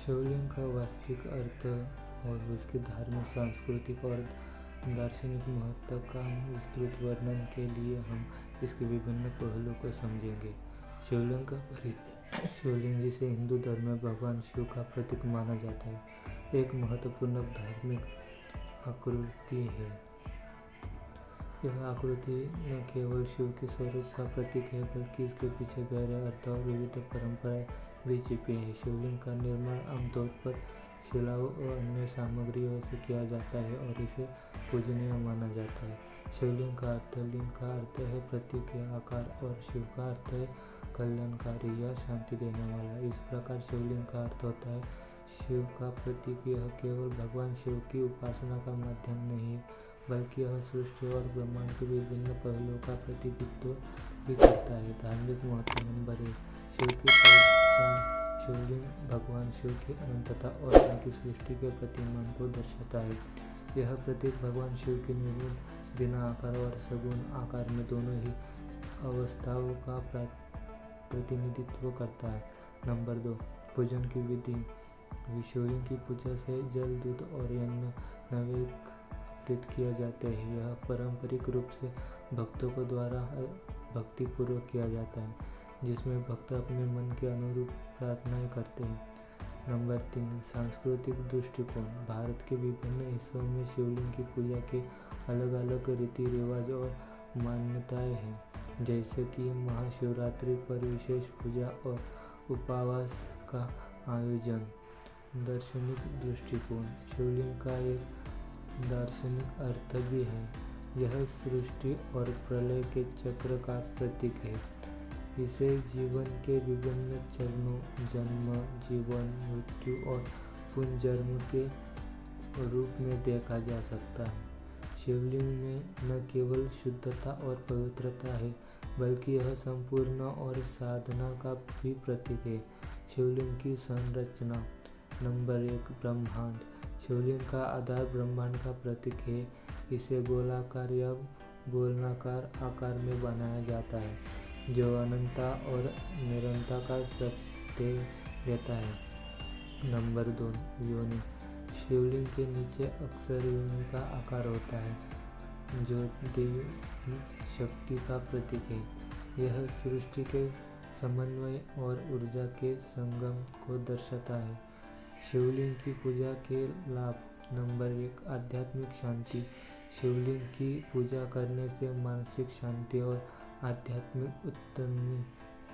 शिवलिंग का वास्तविक अर्थ और उसके धार्मिक, सांस्कृतिक और दार्शनिक महत्व का विस्तृत वर्णन के लिए हम इसके विभिन्न पहलुओं को समझेंगे। शिवलिंग का परिचय। शिवलिंग, जिसे हिंदू धर्म में भगवान शिव का प्रतीक माना जाता है, एक महत्वपूर्ण धार्मिक आकृति है। यह आकृति न केवल शिव के स्वरूप का प्रतीक है, बल्कि इसके पीछे गहरे अर्थ और विविध परंपराएं भी छिपी हैं। शिवलिंग का निर्माण आमतौर पर शिलाओं और अन्य सामग्रियों से किया जाता है और इसे पूजनीय माना जाता है। शिवलिंग का अर्थ। लिंग का अर्थ है प्रतीक या आकार और शिव का अर्थ है कल्याणकारी या शांति देने वाला। इस प्रकार शिवलिंग का अर्थ होता है शिव का प्रतीक। यह केवल भगवान शिव की उपासना का माध्यम नहीं है, बल्कि यह सृष्टि और ब्रह्मांड के विभिन्न पहलुओं का प्रतिनिधित्व भी करता है। धार्मिक महत्व। नंबर 1, शिव की पहचान। शिवलिंग भगवान शिव की अनंतता और उनकी सृष्टि के प्रतिमान को दर्शाता है। यह प्रतीक भगवान शिव की निर्गुण, बिना आकार और सगुण आकार में दोनों ही अवस्थाओं का प्रतिनिधित्व करता है। नंबर 2, पूजन की विधि। शिवलिंग की पूजा से जल, दूध और अन्य नैवेद्य अर्पित किए जाते हैं। यह पारंपरिक रूप से भक्तों को द्वारा भक्तिपूर्वक किया जाता है, जिसमें भक्त अपने मन के अनुरूप प्रार्थनाएं करते हैं। नंबर 3, सांस्कृतिक दृष्टिकोण। भारत के विभिन्न हिस्सों में शिवलिंग की पूजा के अलग अलग रीति रिवाज और मान्यताएं हैं, जैसे कि महाशिवरात्रि पर विशेष पूजा और उपवास का आयोजन। दार्शनिक दृष्टिकोण। शिवलिंग का एक दार्शनिक अर्थ भी है। यह सृष्टि और प्रलय के चक्र का प्रतीक है। इसे जीवन के विभिन्न चरणों, जन्म, जीवन, मृत्यु और पुनर्जन्म के रूप में देखा जा सकता है। शिवलिंग में न केवल शुद्धता और पवित्रता है, बल्कि यह संपूर्ण और साधना का भी प्रतीक है। शिवलिंग की संरचना। नंबर 1, ब्रह्मांड। शिवलिंग का आधार ब्रह्मांड का प्रतीक है। इसे गोलाकार या बेलनाकार आकार में बनाया जाता है, जो अनंतता और निरंतरता का सत्य देता है। नंबर 2, योनि। शिवलिंग के नीचे अक्सर योनि का आकार होता है, जो देवी शक्ति का प्रतीक है। यह सृष्टि के समन्वय और ऊर्जा के संगम को दर्शाता है। शिवलिंग की पूजा के लाभ। नंबर 1, आध्यात्मिक शांति। शिवलिंग की पूजा करने से मानसिक शांति और आध्यात्मिक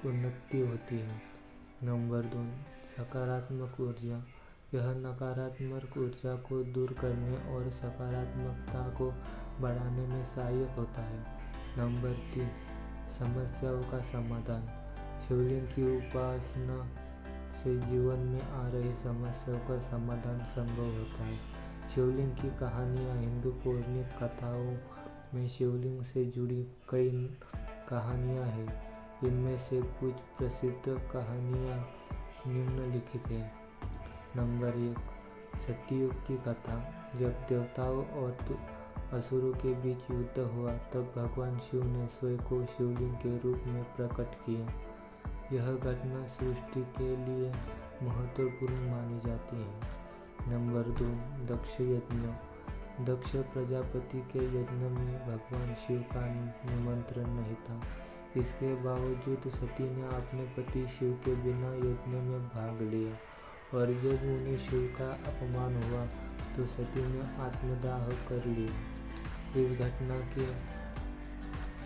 उन्नति होती है। नंबर 2, सकारात्मक ऊर्जा। यह नकारात्मक ऊर्जा को दूर करने और सकारात्मकता को बढ़ाने में सहायक होता है। नंबर 3, समस्याओं का समाधान। शिवलिंग की उपासना से जीवन में आ रही समस्याओं का समाधान संभव होता है। शिवलिंग की कहानियाँ। हिंदू पौराणिक कथाओं में शिवलिंग से जुड़ी कई कहानियाँ हैं। इनमें से कुछ प्रसिद्ध कहानियाँ निम्नलिखित हैं। नंबर 1, सतयुग की कथा। जब देवताओं और असुरों के बीच युद्ध हुआ, तब भगवान शिव ने स्वयं को शिवलिंग के रूप में प्रकट किया। यह घटना सृष्टि के लिए महत्वपूर्ण मानी जाती है। नंबर 2, दक्ष यज्ञ। दक्ष प्रजापति के यज्ञ में भगवान शिव का निमंत्रण नहीं था। इसके बावजूद सती ने अपने पति शिव के बिना यज्ञ में भाग लिया, और जब उन्हें शिव का अपमान हुआ तो सती ने आत्मदाह कर लिया। इस घटना के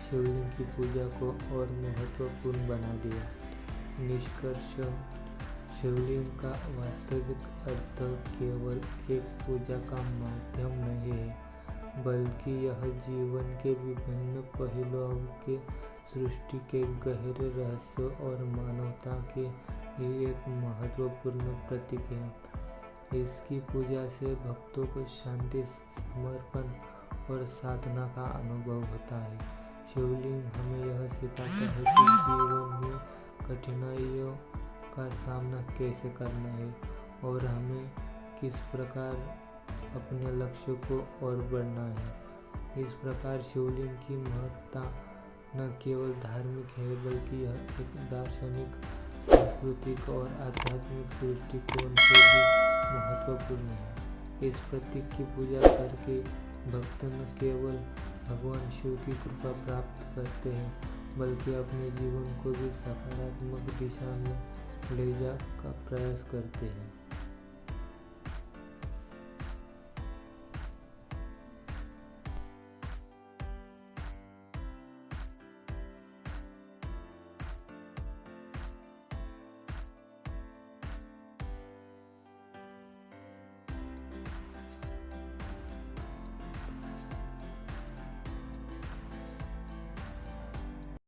शिवलिंग की पूजा को और महत्वपूर्ण बना दिया। निष्कर्ष। शिवलिंग का वास्तविक अर्थ केवल एक पूजा का माध्यम नहीं है, बल्कि यह जीवन के विभिन्न पहलुओं के, सृष्टि के गहरे रहस्य और मानवता के लिए एक महत्वपूर्ण प्रतीक है। इसकी पूजा से भक्तों को शांति, समर्पण और साधना का अनुभव होता है। शिवलिंग हमें यह सिखाता है कि जीवन में कठिनाइयों का सामना कैसे करना है और हमें किस प्रकार अपने लक्ष्य को और बढ़ना है। इस प्रकार शिवलिंग की महत्ता न केवल धार्मिक है, बल्कि यह एक दार्शनिक सांस्कृतिक और आध्यात्मिक दृष्टिकोण से भी महत्वपूर्ण है। इस प्रतीक की पूजा करके भक्त न केवल भगवान शिव की कृपा प्राप्त करते हैं, बल्कि अपने जीवन को भी सकारात्मक दिशा में ले जाने का प्रयास करते हैं।